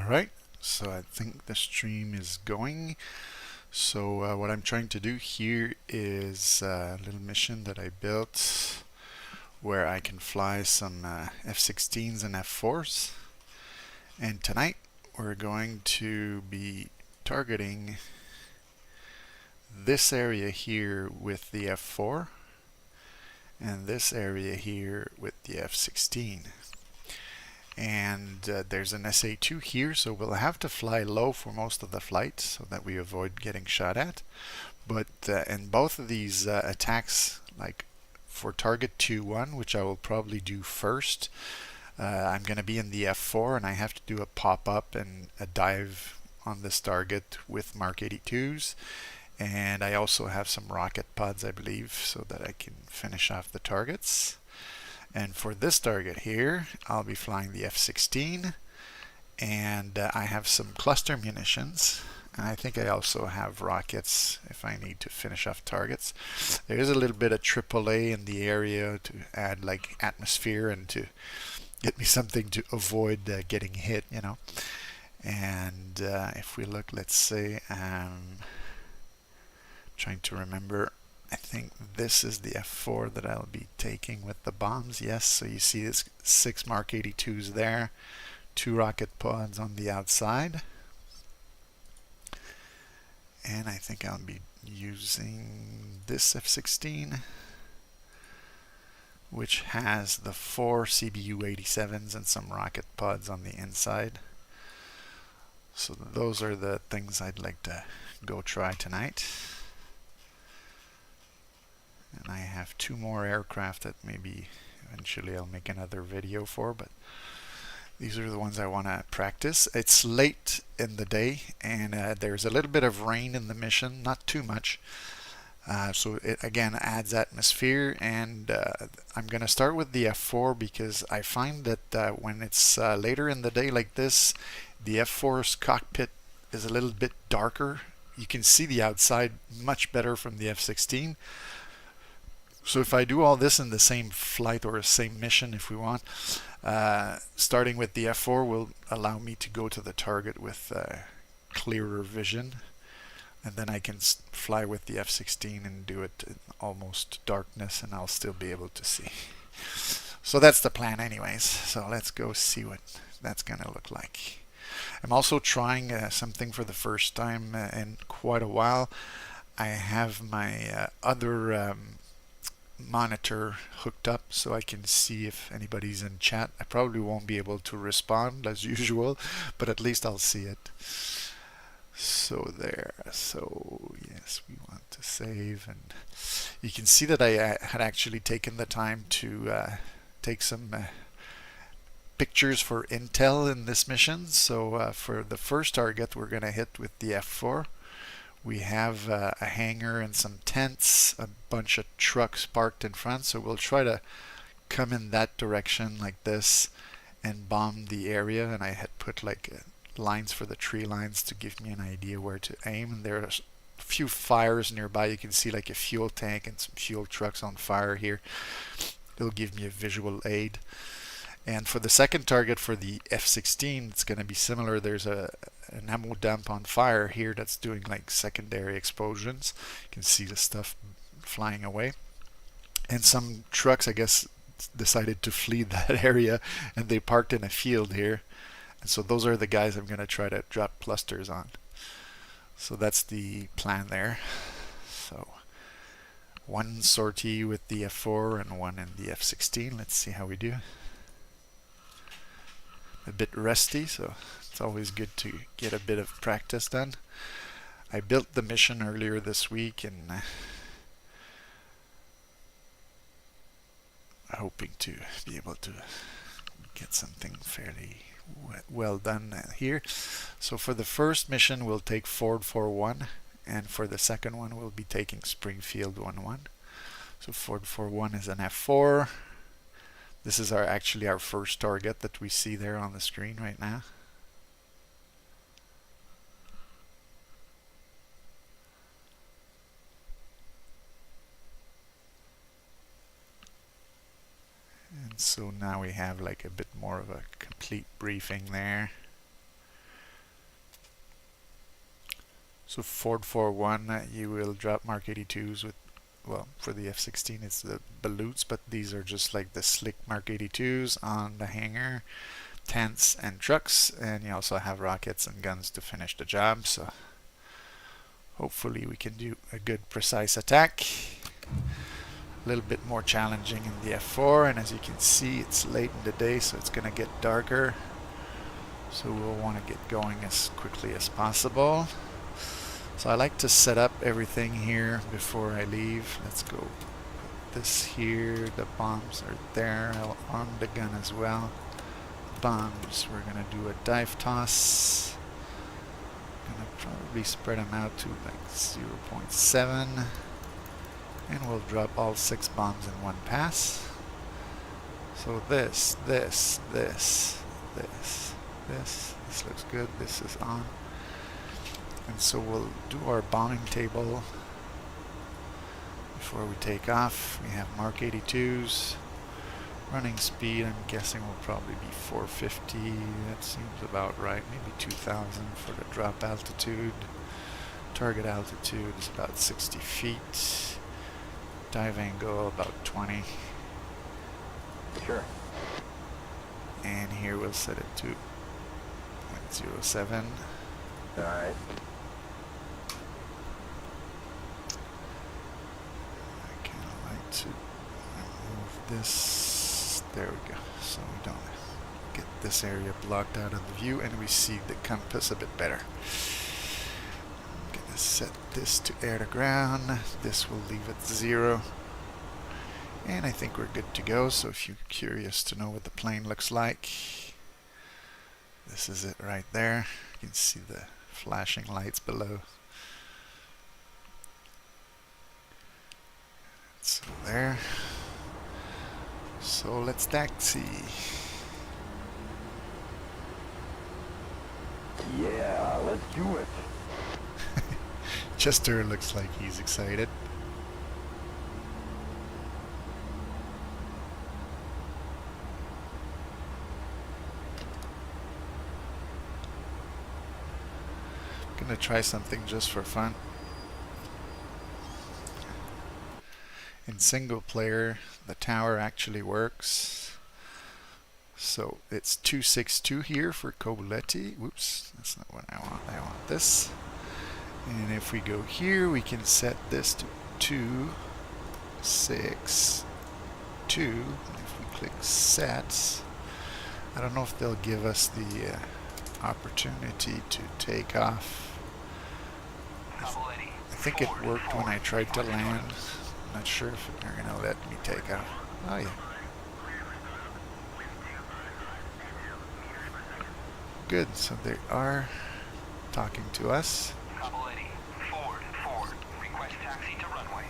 Alright, so I think the stream is going. So what I'm trying to do here is a little mission that I built where I can fly some F-16s and F-4s. And tonight we're going to be targeting this area here with the F-4 and this area here with the F-16. And there's an SA-2 here, so we'll have to fly low for most of the flight so that we avoid getting shot at. But in both of these attacks, like for target 2-1, which I will probably do first, I'm going to be in the F-4 and I have to do a pop-up and a dive on this target with Mark 82s. And I also have some rocket pods, I believe, so that I can finish off the targets. And for this target here, I'll be flying the F-16, and I have some cluster munitions, and I think I also have rockets if I need to finish off targets. There is a little bit of AAA in the area to add like atmosphere and to get me something to avoid getting hit, you know. And if we look, let's say, trying to remember, I think this is the F-4 that I'll be taking with the bombs. Yes, so you see this 6 Mark 82s there, 2 rocket pods on the outside. And I think I'll be using this F-16, which has the 4 CBU-87s and some rocket pods on the inside. So those are the things I'd like to go try tonight. And I have 2 more aircraft that maybe eventually I'll make another video for, but these are the ones I want to practice. It's late in the day and there's a little bit of rain in the mission, not too much. So it again adds atmosphere, and I'm going to start with the F-4 because I find that when it's later in the day like this, the F-4's cockpit is a little bit darker. You can see the outside much better from the F-16. So if I do all this in the same flight or same mission, if we want, starting with the F-4 will allow me to go to the target with clearer vision. And then I can fly with the F-16 and do it in almost darkness, and I'll still be able to see. So that's the plan anyways. So let's go see what that's going to look like. I'm also trying something for the first time in quite a while. I have my other monitor hooked up so I can see if anybody's in chat. I probably won't be able to respond as usual, but at least I'll see it. So there, so yes, we want to save, and you can see that I had actually taken the time to take some pictures for intel in this mission. So for the first target we're going to hit with the F-4. We have a hangar and some tents, a bunch of trucks parked in front, so we'll try to come in that direction like this and bomb the area. And I had put like lines for the tree lines to give me an idea where to aim. And there are a few fires nearby. You can see like a fuel tank and some fuel trucks on fire here. It'll give me a visual aid. And for the second target, for the F-16, it's going to be similar. There's an ammo dump on fire here that's doing like secondary explosions. You can see the stuff flying away. And some trucks, I guess, decided to flee that area, and they parked in a field here. And so those are the guys I'm going to try to drop clusters on. So that's the plan there. So one sortie with the F-4 and one in the F-16. Let's see how we do. A bit rusty, so it's always good to get a bit of practice done. I built the mission earlier this week and hoping to be able to get something fairly well done here. So for the first mission we'll take Ford 4-1, and for the second one we'll be taking Springfield 1-1. So Ford 4-1 is an F-4. This is actually our first target that we see there on the screen right now. And so now we have like a bit more of a complete briefing there. So Ford 4-1, you will drop Mark 82s with, well, for the F-16 it's the ballots, but these are just like the slick Mark 82s on the hangar, tents and trucks, and you also have rockets and guns to finish the job. So hopefully we can do a good precise attack. A little bit more challenging in the F4, and as you can see it's late in the day, so it's gonna get darker, so we'll want to get going as quickly as possible. So I like to set up everything here before I leave. Let's go put this here. The bombs are there. I'll arm the gun as well. Bombs, we're gonna do a dive toss. Gonna probably spread them out to like 0.7, and we'll drop all 6 bombs in one pass. So this looks good. This is on. And so we'll do our bombing table before we take off. We have Mark 82s. Running speed, I'm guessing, will probably be 450. That seems about right. Maybe 2000 for the drop altitude. Target altitude is about 60 feet. Dive angle about 20. Sure. And here we'll set it to 0.07. Alright. I kind of like to remove this. There we go. So we don't get this area blocked out of the view, and we see the compass a bit better. I'm going to set this to air to ground. This will leave it 0. And I think we're good to go. So if you're curious to know what the plane looks like, this is it right there. You can see the flashing lights below. So there. So let's taxi. Yeah, let's do it. Chester looks like he's excited. I'm gonna try something just for fun. In single player, the tower actually works. So it's 262 here for Cobuletti. Whoops, that's not what I want. I want this. And if we go here, we can set this to 262. If we click set, I don't know if they'll give us the opportunity to take off. I think it worked when I tried to land. I'm not sure if they're going to let me take off. Oh yeah. Good, so they are talking to us. Request taxi to runway.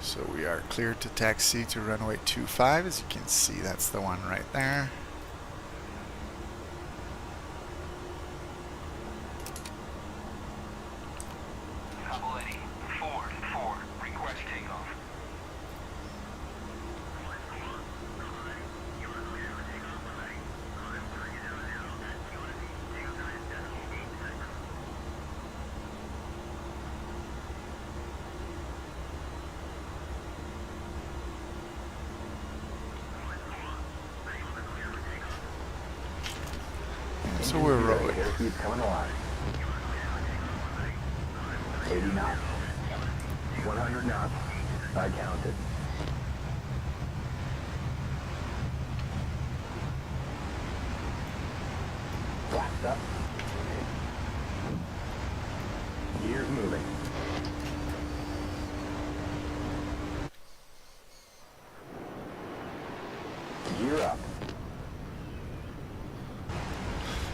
So we are cleared to taxi to runway 25. As you can see, that's the one right there. Request takeoff. So we're rolling. Keep coming alive. 80 knots. 100 knots. I counted. Blast up. Gears moving. Gear up.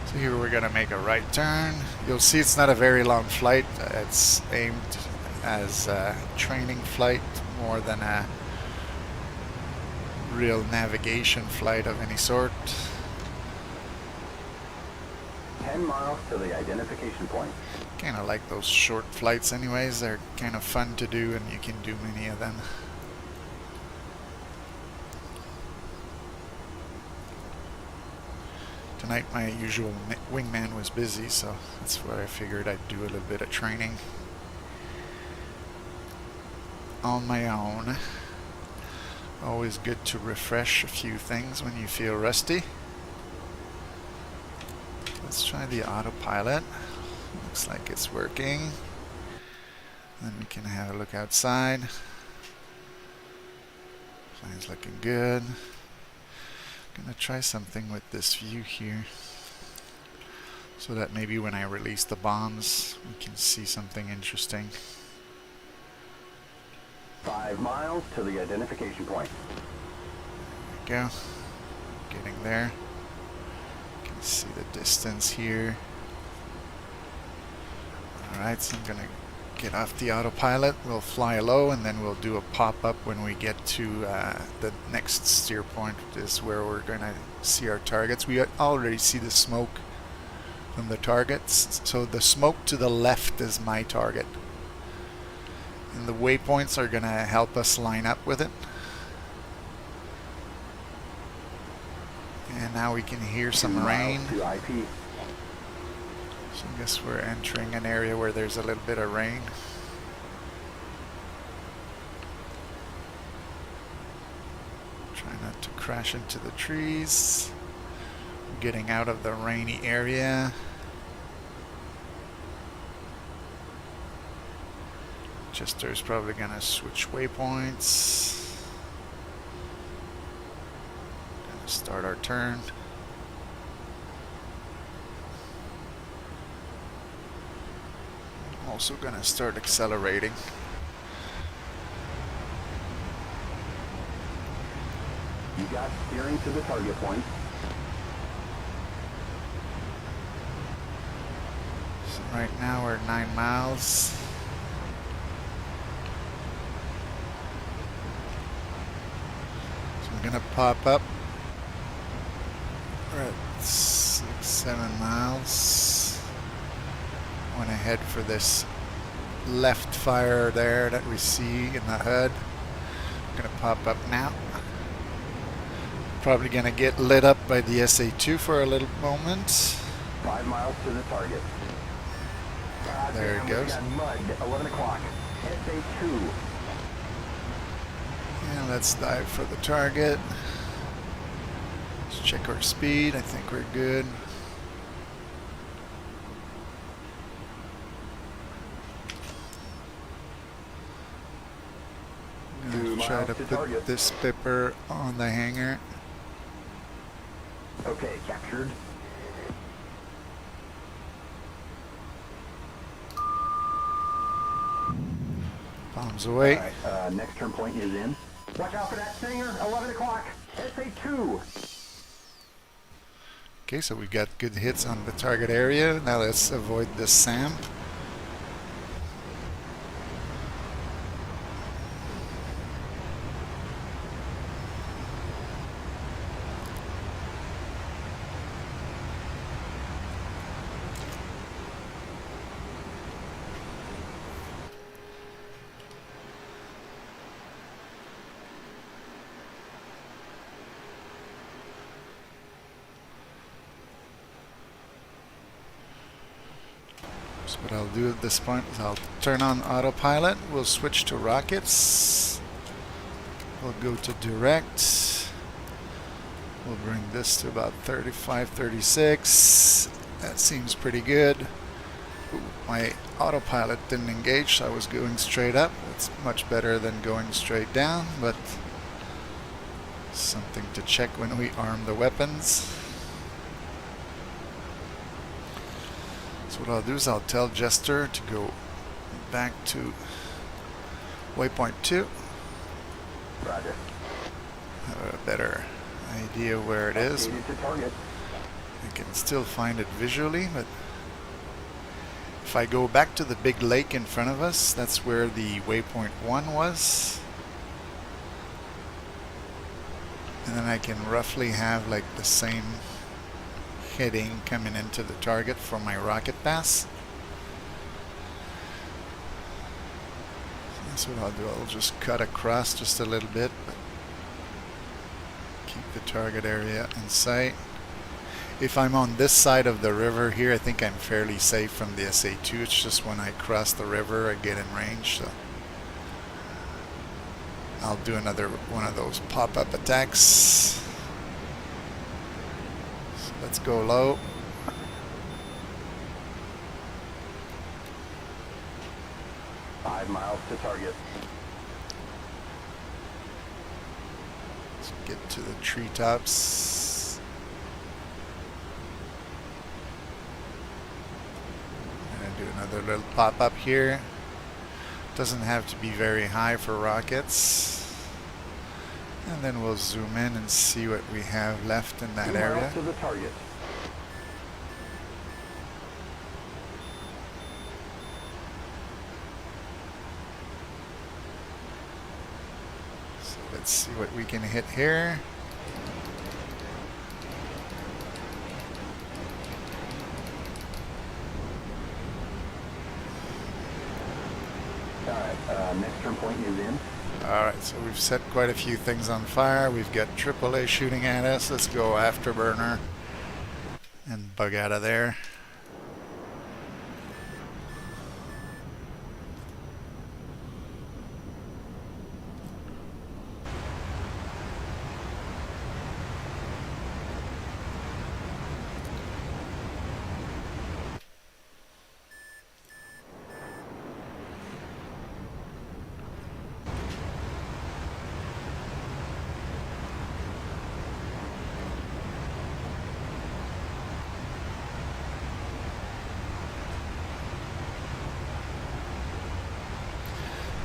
So here we're going to make a right turn. You'll see it's not a very long flight. It's aimed as a training flight more than a real navigation flight of any sort. 10 miles to the identification point. Kind of like those short flights anyways. They're kind of fun to do, and you can do many of them. Tonight my usual wingman was busy, so that's why I figured I'd do a little bit of training on my own. Always good to refresh a few things when you feel rusty. Let's try the autopilot. Looks like it's working. Then we can have a look outside. Plane's looking good. Gonna try something with this view here, so that maybe when I release the bombs, we can see something interesting. 5 miles to the identification point. There we go. Getting there. You can see the distance here. Alright, so I'm gonna get off the autopilot. We'll fly low and then we'll do a pop-up when we get to the next steer point, which is where we're gonna see our targets. We already see the smoke from the targets, so the smoke to the left is my target. And the waypoints are going to help us line up with it. And now we can hear some rain. So I guess we're entering an area where there's a little bit of rain. Try not to crash into the trees. We're getting out of the rainy area. Chester's probably gonna switch waypoints. Gonna start our turn. Also gonna start accelerating. You got steering to the target point. So right now we're 9 miles. I'm gonna pop up. We're at 6-7 miles. I want to head for this left fire there that we see in the HUD. I'm gonna pop up now. Probably gonna get lit up by the SA2 for a little moment. 5 miles to the target. There it goes. We got mud. 11 o'clock. SA2. And let's dive for the target. Let's check our speed. I think we're good. I'm gonna try to put this pipper on the hangar. Okay, captured. Bombs away. All right, next turn point is in. Watch out for that stinger. 11 o'clock. SA2. Okay, so we got good hits on the target area. Now let's avoid the SAM. So what I'll do at this point is I'll turn on autopilot. We'll switch to rockets. We'll go to direct. We'll bring this to about 35, 36. That seems pretty good. Ooh, my autopilot didn't engage, so I was going straight up. It's much better than going straight down, but something to check when we arm the weapons. So what I'll do is I'll tell Jester to go back to waypoint 2. Roger. Have a better idea where it is. To target. I can still find it visually, but if I go back to the big lake in front of us, that's where the waypoint 1 was. And then I can roughly have like the same heading coming into the target for my rocket pass. So that's what I'll do. I'll just cut across just a little bit, but keep the target area in sight. if I'm on this side of the river here, I think I'm fairly safe from the SA-2. It's just when I cross the river I get in range, so I'll do another one of those pop-up attacks. So let's go low. Five miles to target. Let's get to the treetops. And do another little pop-up here. Doesn't have to be very high for rockets. And then we'll zoom in and see what we have left in that 2 miles area. to the target. So let's see what we can hit here. Alright, next turn point is in. Alright, so we've set quite a few things on fire. We've got AAA shooting at us. Let's go afterburner and bug out of there.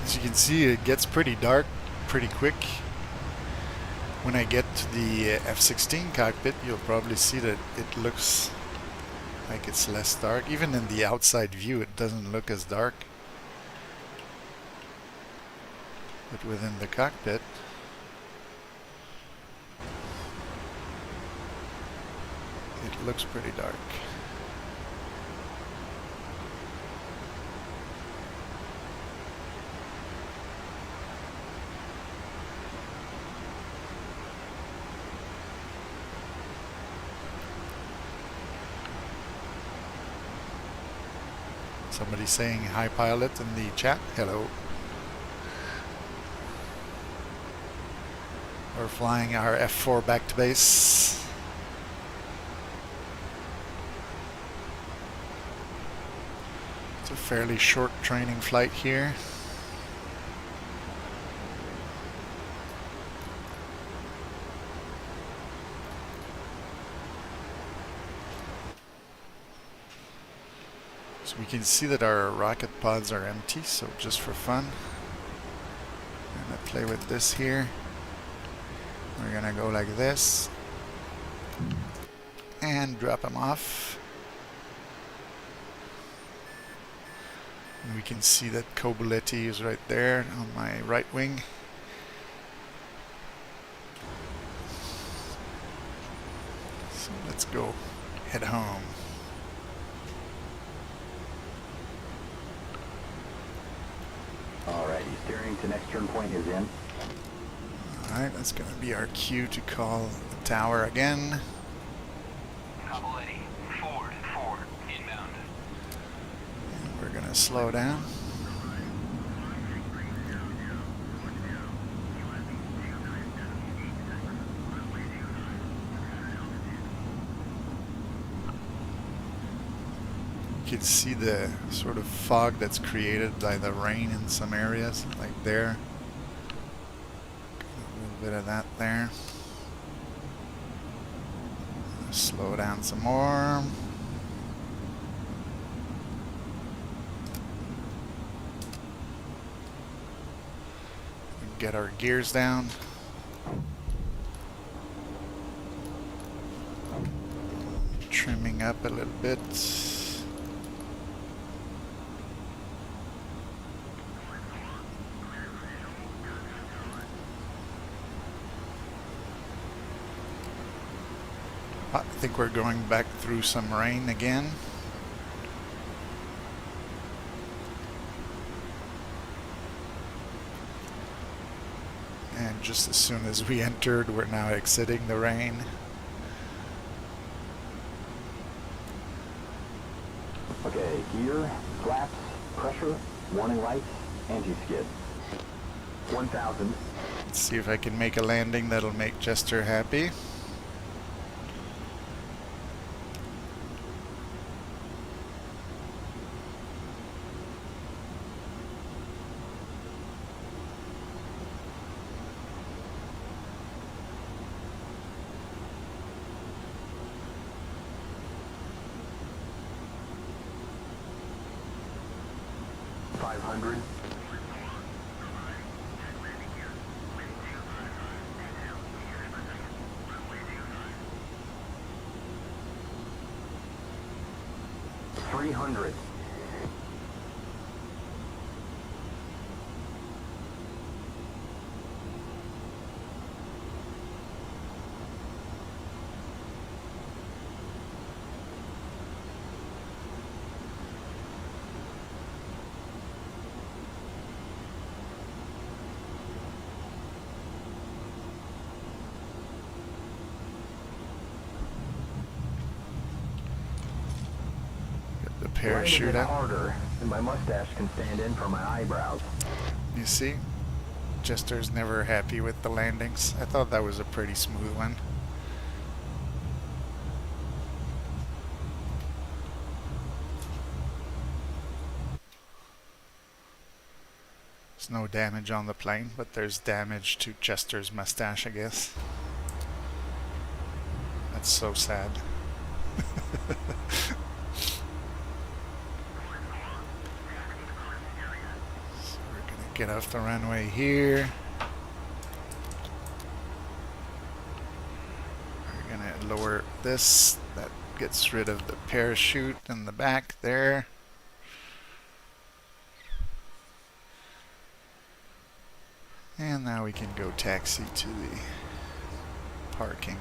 As you can see, it gets pretty dark pretty quick. When I get to the F-16 cockpit, you'll probably see that it looks like it's less dark. Even in the outside view, it doesn't look as dark. But within the cockpit, it looks pretty dark. Somebody saying hi pilot in the chat. Hello. We're flying our F4 back to base. It's a fairly short training flight here. So we can see that our rocket pods are empty, so just for fun, I'm gonna play with this here. We're gonna go like this and drop them off. And we can see that Kobuletti is right there on my right wing. So let's go head home. Alrighty, steering to next turn point is in. Alright, that's going to be our cue to call the tower again. Kobuletti, forward, inbound. And we're going to slow down. You can see the sort of fog that's created by the rain in some areas, like there. A little bit of that there. Slow down some more. Get our gears down. Trimming up a little bit. I think we're going back through some rain again. And just as soon as we entered, we're now exiting the rain. Okay, gear, flaps, pressure, warning lights, anti-skid. 1,000. Let's see if I can make a landing that'll make Jester happy. $500. $300. Parachute out. Harder, and my mustache can stand in for my eyebrows. You see? Jester's never happy with the landings. I thought that was a pretty smooth one. There's no damage on the plane, but there's damage to Jester's mustache, I guess. That's so sad. Get off the runway here. We're gonna lower this. That gets rid of the parachute in the back there. And now we can go taxi to the parking.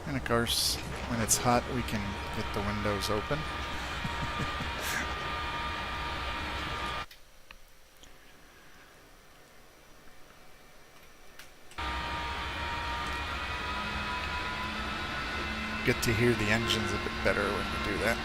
And of course, when it's hot, we can get the windows open. Get to hear the engines a bit better when we do that.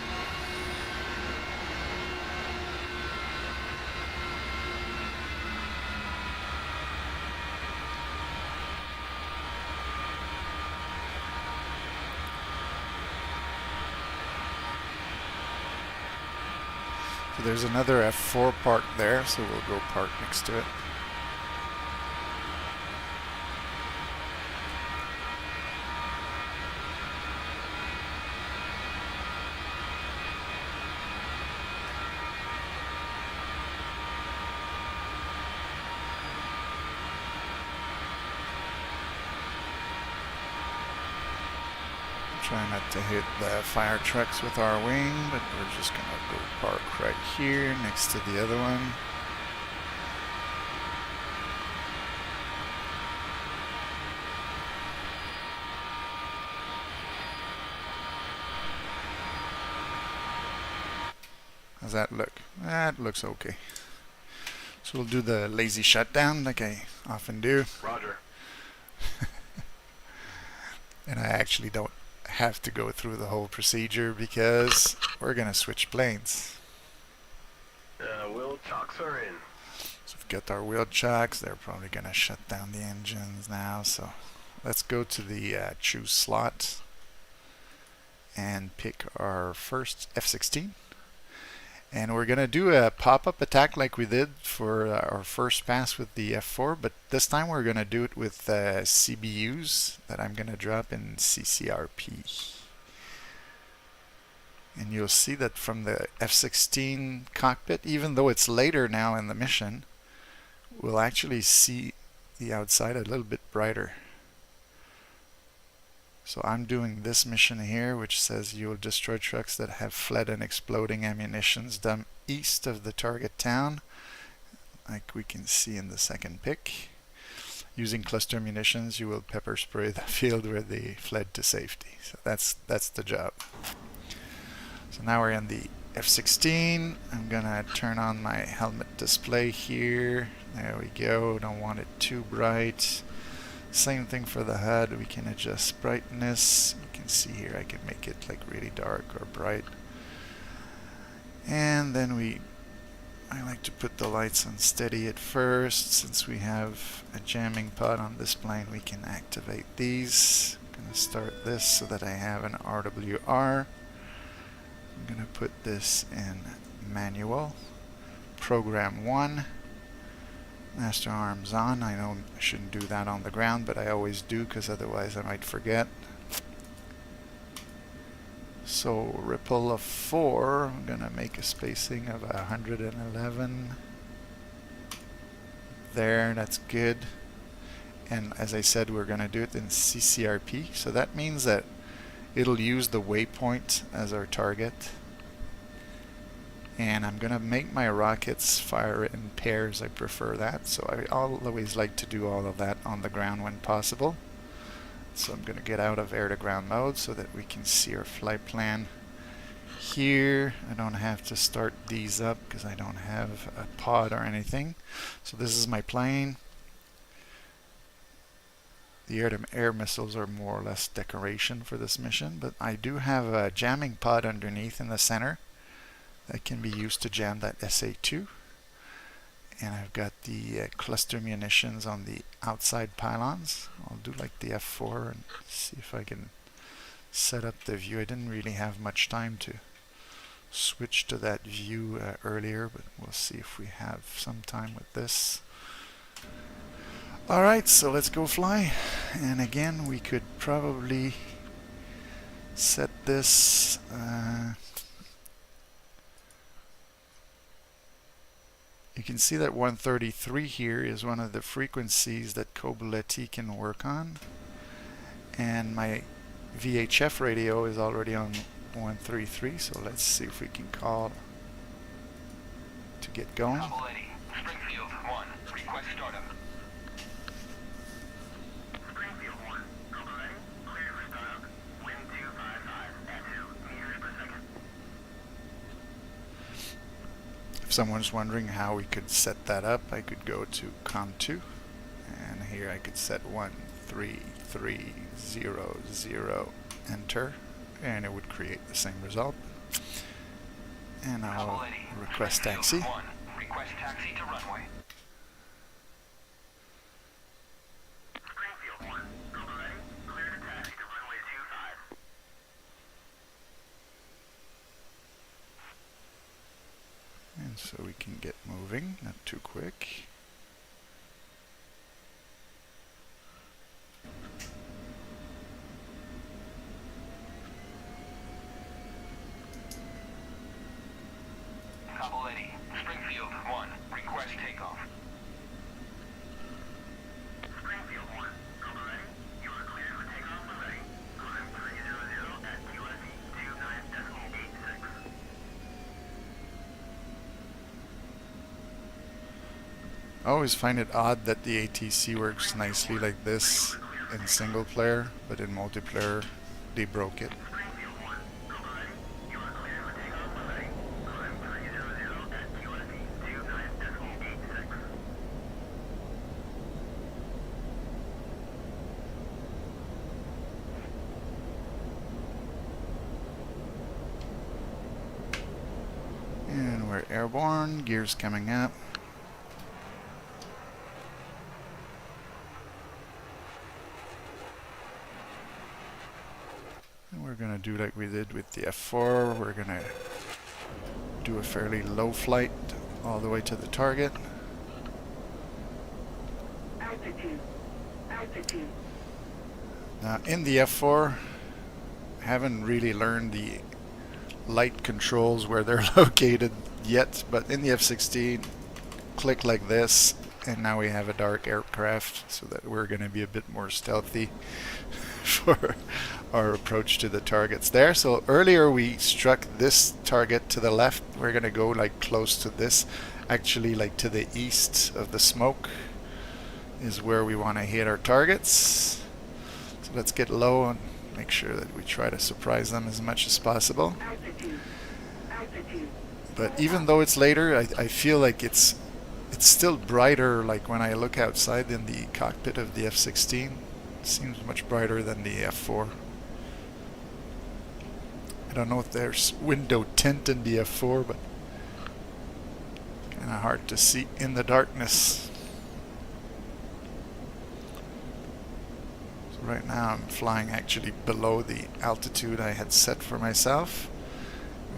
So there's another F4 parked there, so we'll go park next to it. Try not to hit the fire trucks with our wing, but we're just gonna go park right here next to the other one. How's that look? That looks okay. So we'll do the lazy shutdown like I often do. Roger. And I actually don't have to go through the whole procedure because we're gonna switch planes. Wheel chocks are in. So we've got our wheel chocks. They're probably gonna shut down the engines now. So let's go to the choose slot and pick our first F-16. And we're gonna do a pop-up attack like we did for our first pass with the F4, but this time we're gonna do it with CBUs that I'm gonna drop in CCRP. And you'll see that from the F-16 cockpit, even though it's later now in the mission, we'll actually see the outside a little bit brighter. So I'm doing this mission here, which says you will destroy trucks that have fled and exploding ammunitions dump east of the target town, like we can see in the second pick. Using cluster munitions, you will pepper spray the field where they fled to safety. So that's the job. So now we're in the F-16. I'm gonna turn on my helmet display here. There we go. Don't want it too bright. Same thing for the HUD. We can adjust brightness. You can see here I can make it like really dark or bright. And then I like to put the lights on steady at first. Since we have a jamming pod on this plane, we can activate these. I'm going to start this so that I have an RWR. I'm going to put this in manual. Program 1. Master arms on. I know I shouldn't do that on the ground, but I always do because otherwise I might forget. So ripple of 4, I'm going to make a spacing of 111. There, that's good. And as I said, we're going to do it in CCRP. So that means that it'll use the waypoint as our target. And I'm going to make my rockets fire in pairs. I prefer that. So I always like to do all of that on the ground when possible. So I'm going to get out of air-to-ground mode so that we can see our flight plan. Here, I don't have to start these up because I don't have a pod or anything. So this is my plane. The air-to-air missiles are more or less decoration for this mission, but I do have a jamming pod underneath in the center that can be used to jam that SA-2. And I've got the cluster munitions on the outside pylons. I'll do like the F-4 and see if I can set up the view. I didn't really have much time to switch to that view earlier, but we'll see if we have some time with this. Alright, so let's go fly. And again, we could probably set this you can see that 133 here is one of the frequencies that Kobuleti can work on. And my VHF radio is already on 133, so let's see if we can call to get going. Springfield 1, request startup. Springfield 1, Kobuleti, clear for startup. Wind 255 at 2 meters per second. If someone's wondering how we could set that up, I could go to COM2, and here I could set 13300, enter, and it would create the same result. And I'll request taxi. Request taxi to runway. Springfield 1, Kobuleti, clear to taxi to runway 25. And so we can get moving, not too quick. Kobuleti, Springfield 1, request takeoff. Springfield 1, Kobuleti, you are cleared for takeoff when ready. Climb 300 at QSE 29.86. I always find it odd that the ATC works nicely like this in single player, but in multiplayer they broke it. Springfield 1, Kobuleti, you are cleared for takeoff when ready. Climb 300 at QSE 29.86. And we're airborne, gears coming up. And we're going to do like we did with the F-4. We're going to do a fairly low flight all the way to the target. Altitude. Altitude. Now in the F-4, I haven't really learned the light controls where they're located yet, but in the F-16, click like this, and now we have a dark aircraft, so that we're going to be a bit more stealthy for our approach to the targets there. So earlier we struck this target to the left. We're going to go like close to this, actually like to the east of the smoke is where we want to hit our targets. So let's get low and make sure that we try to surprise them as much as possible. Altitude. Altitude. But even though it's later, I feel like it's It's still brighter, like when I look outside in the cockpit of the F-16. It seems much brighter than the F-4. I don't know if there's window tint in the F-4, but kind of hard to see in the darkness. So right now I'm flying actually below the altitude I had set for myself.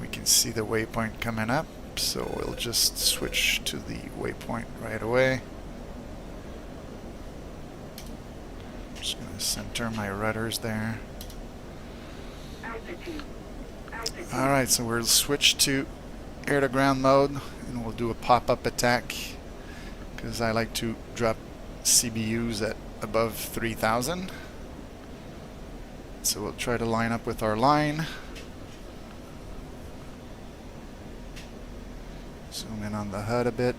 We can see the waypoint coming up, so we'll just switch to the waypoint right away. I'm just going to center my rudders there. Altitude. Altitude. Alright, so we'll switch to air-to-ground mode, and we'll do a pop-up attack, because I like to drop CBUs at above 3,000. So we'll try to line up with our line. Zoom in on the HUD a bit.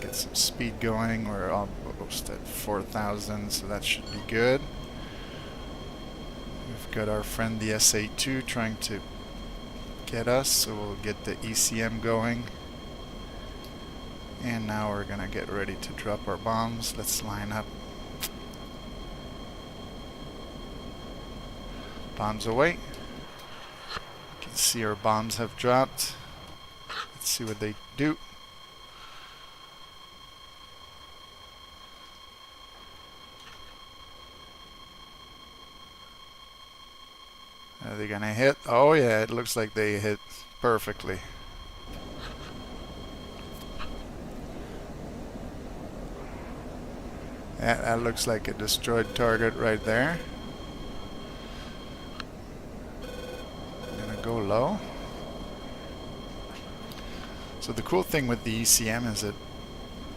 Get some speed going. We're almost at 4,000, so that should be good. We've got our friend the SA-2 trying to get us, so we'll get the ECM going. And now we're gonna get ready to drop our bombs. Let's line up. Bombs away. You can see our bombs have dropped. Let's see what they do. Are they gonna hit? Oh yeah, it looks like they hit perfectly. That looks like a destroyed target right there. I'm gonna go low. So the cool thing with the ECM is it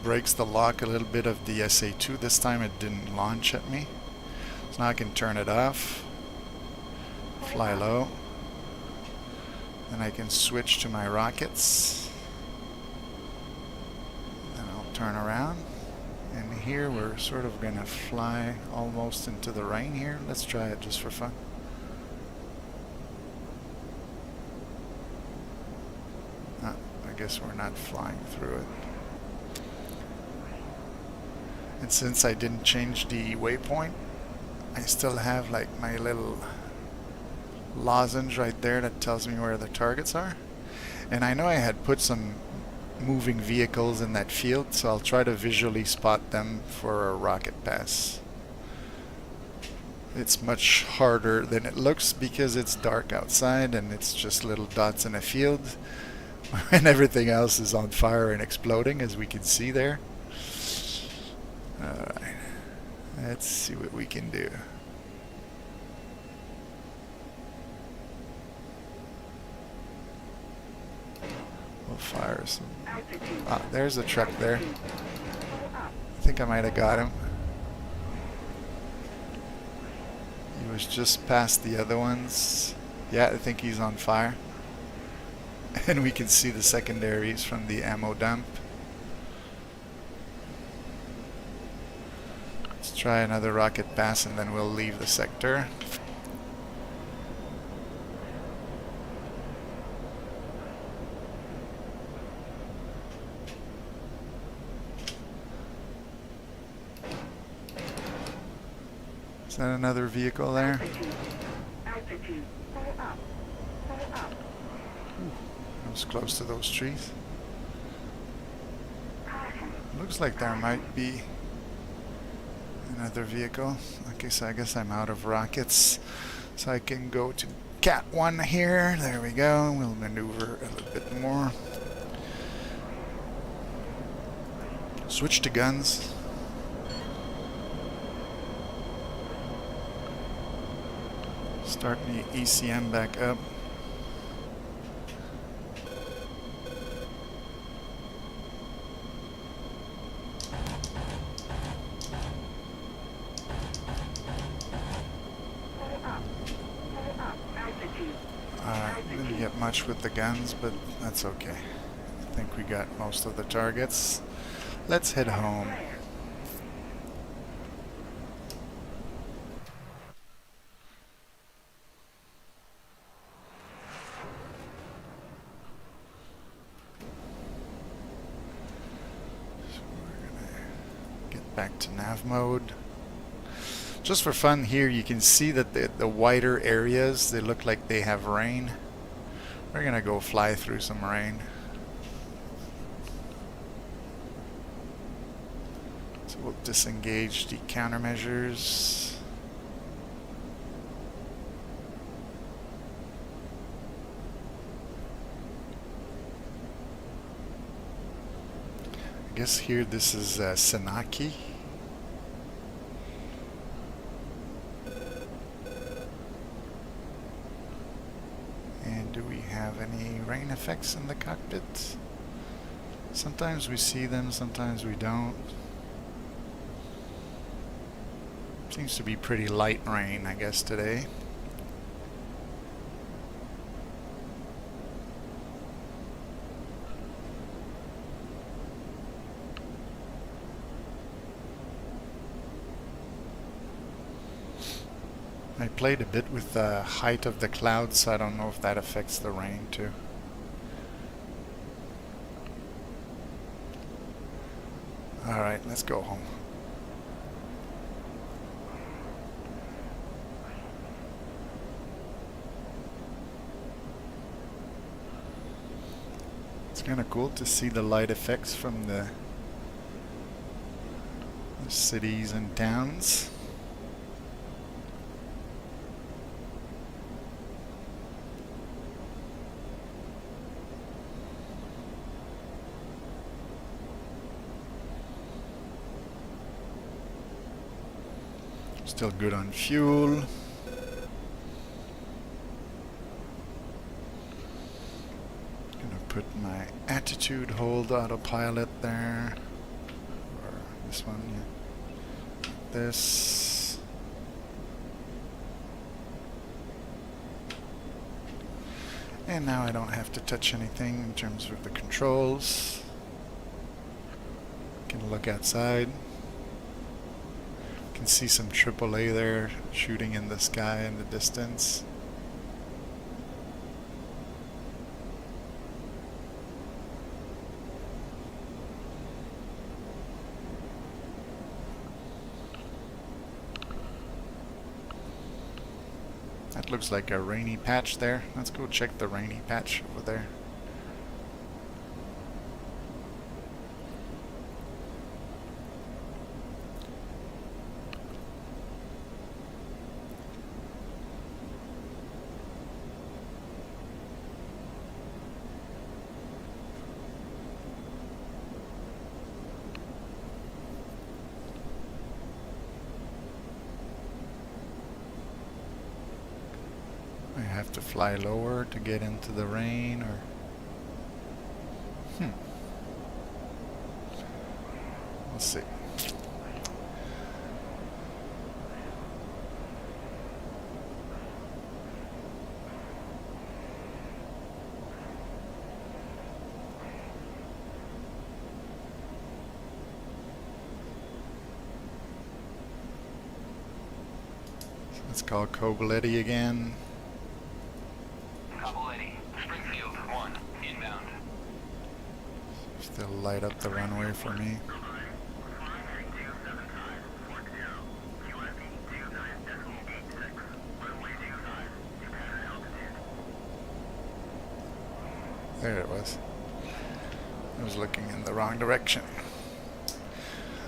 breaks the lock a little bit of the SA-2. This time it didn't launch at me. So now I can turn it off. Fly low. Then I can switch to my rockets. Then I'll turn around. And here we're sort of going to fly almost into the rain here. Let's try it just for fun. Ah, I guess we're not flying through it. And since I didn't change the waypoint, I still have like my little lozenge right there that tells me where the targets are. And I know I had put some moving vehicles in that field, so I'll try to visually spot them for a rocket pass. It's much harder than it looks because it's dark outside and it's just little dots in a field and everything else is on fire and exploding, as we can see there. Alright, let's see what we can do. We'll fire some. Ah, there's a truck there. I think I might have got him. He was just past the other ones. Yeah, I think he's on fire. And we can see the secondaries from the ammo dump. Let's try another rocket pass and then we'll leave the sector. Is that another vehicle there? Altitude. Pull up. Pull up. I was close to those trees. Looks like there might be another vehicle. Okay, so I guess I'm out of rockets. So I can go to Cat 1 here. There we go. We'll maneuver a little bit more. Switch to guns. Start the ECM back up. Didn't get much with the guns, but that's okay. I think we got most of the targets. Let's head home. Back to nav mode. Just for fun here, you can see that the wider areas, they look like they have rain. We're gonna go fly through some rain. So we'll disengage the countermeasures. I guess here this is Senaki. And do we have any rain effects in the cockpit? Sometimes we see them, sometimes we don't. Seems to be pretty light rain, I guess, today. I played a bit with the height of the clouds, so I don't know if that affects the rain too. Alright, let's go home. It's kind of cool to see the light effects from the cities and towns. Still good on fuel. Gonna put my attitude hold autopilot there. Or this one, yeah. This. And now I don't have to touch anything in terms of the controls. Can look outside. Can see some AAA there shooting in the sky in the distance. That looks like a rainy patch there. Let's go check the rainy patch over there. I have to fly lower to get into the rain, or we'll see. So let's call Kobletti again. They'll light up the runway for me. There it was. I was looking in the wrong direction.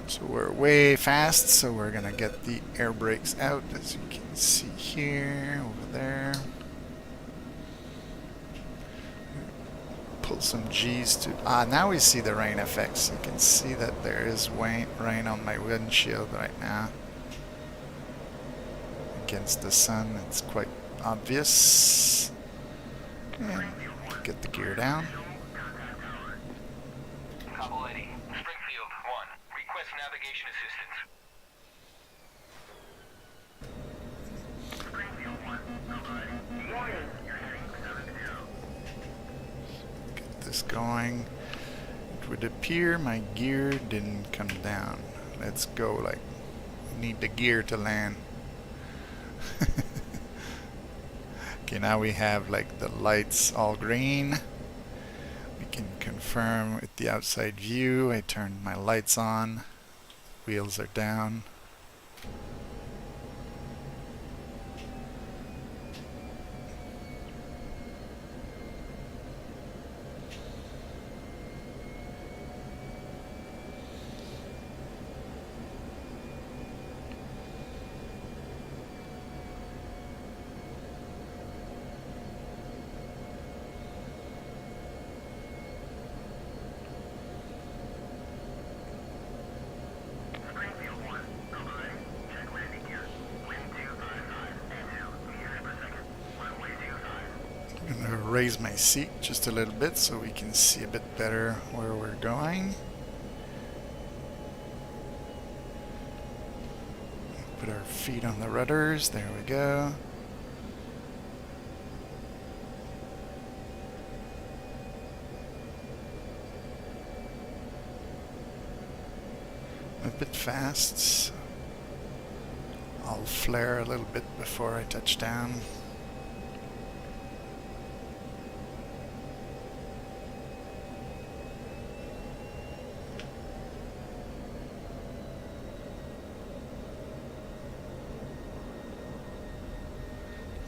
So we're way fast, so we're gonna get the air brakes out, as you can see here, over there. Pull some G's to... now we see the rain effects. You can see that there is rain on my windshield right now. Against the sun, it's quite obvious. And get the gear down. Kobletti, Springfield 1. Request navigation assistance. Springfield 1. Kobletti. Warning. You're heading 70. Get this going. It would appear my gear didn't come down. Let's go. Like, we need the gear to land. Okay, now we have like the lights all green. We can confirm with the outside view. I turned my lights on. Wheels are down. Springfield 1, Alpha ready, check landing gear. Wind 255, and 2 meters per second. Runway 25. I'm gonna raise my seat just a little bit so we can see a bit better where we're going. Put our feet on the rudders. There we go. A bit fast, so I'll flare a little bit before I touch down.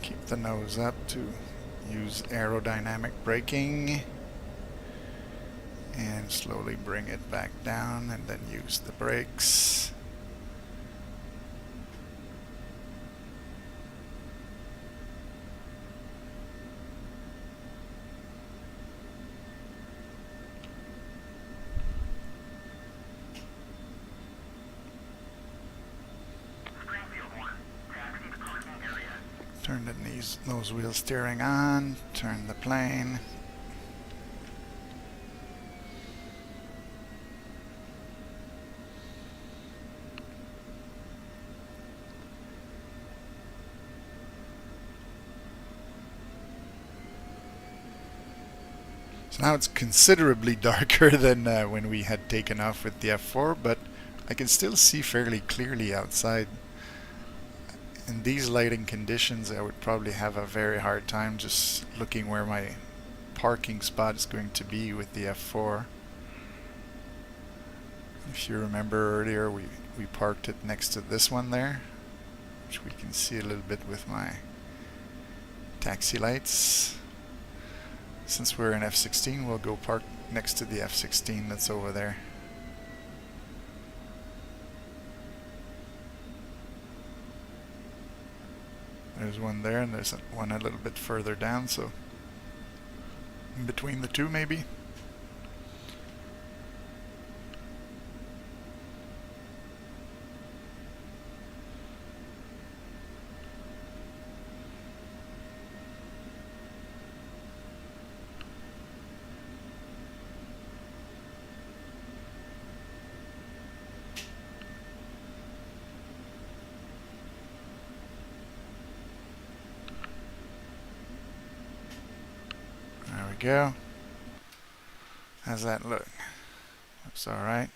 Keep the nose up to use aerodynamic braking. And slowly bring it back down and then use the brakes. Springfield 1, taxi to parking area. Turn the nose wheel steering on, turn the plane. So now it's considerably darker than when we had taken off with the F4, but I can still see fairly clearly outside. In these lighting conditions, I would probably have a very hard time just looking where my parking spot is going to be with the F4. If you remember earlier, we parked it next to this one there, which we can see a little bit with my taxi lights. Since we're in F-16, we'll go park next to the F-16 that's over there. There's one there, and there's one a little bit further down, so in between the two maybe. There we go. How's that look? Looks alright.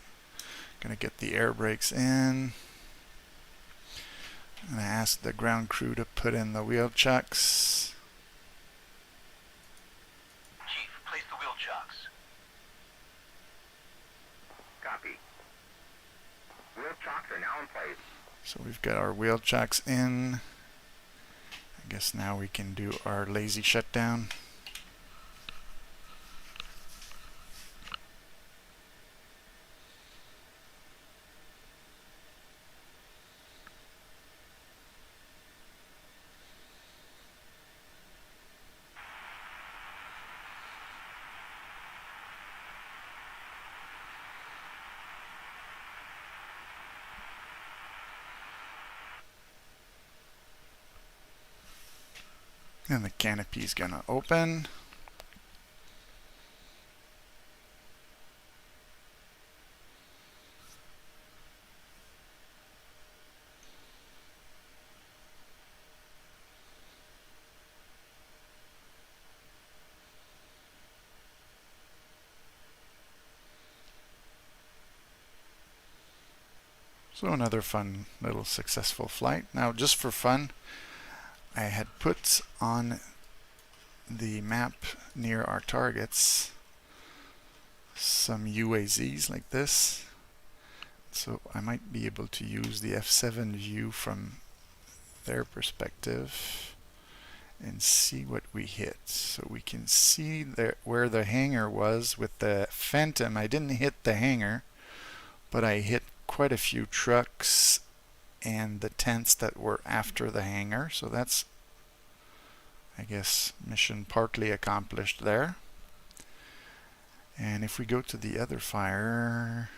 Gonna get the air brakes in. I'm gonna ask the ground crew to put in the wheel chucks. Chief, place the wheel chucks. Copy. Wheel chocks are now in place. So we've got our wheel chucks in. I guess now we can do our lazy shutdown. And the canopy's gonna open. So another fun little successful flight. Now just for fun, I had put on the map near our targets some UAZs like this. So I might be able to use the F7 view from their perspective and see what we hit. So we can see there where the hangar was with the Phantom. I didn't hit the hangar, but I hit quite a few trucks and the tents that were after the hangar. So that's, I guess, mission partly accomplished there. And if we go to the other fire,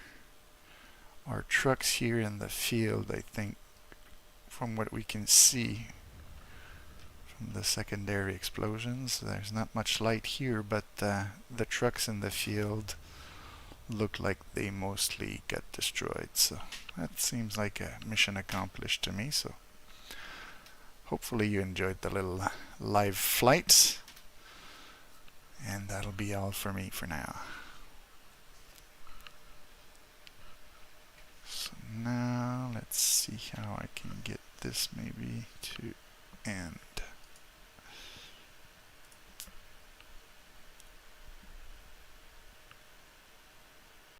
our trucks here in the field, I think, from what we can see from the secondary explosions, there's not much light here, but the trucks in the field look like they mostly got destroyed. So that seems like a mission accomplished to me. So hopefully you enjoyed the little live flight, and that'll be all for me for now. So now let's see how I can get this maybe to end.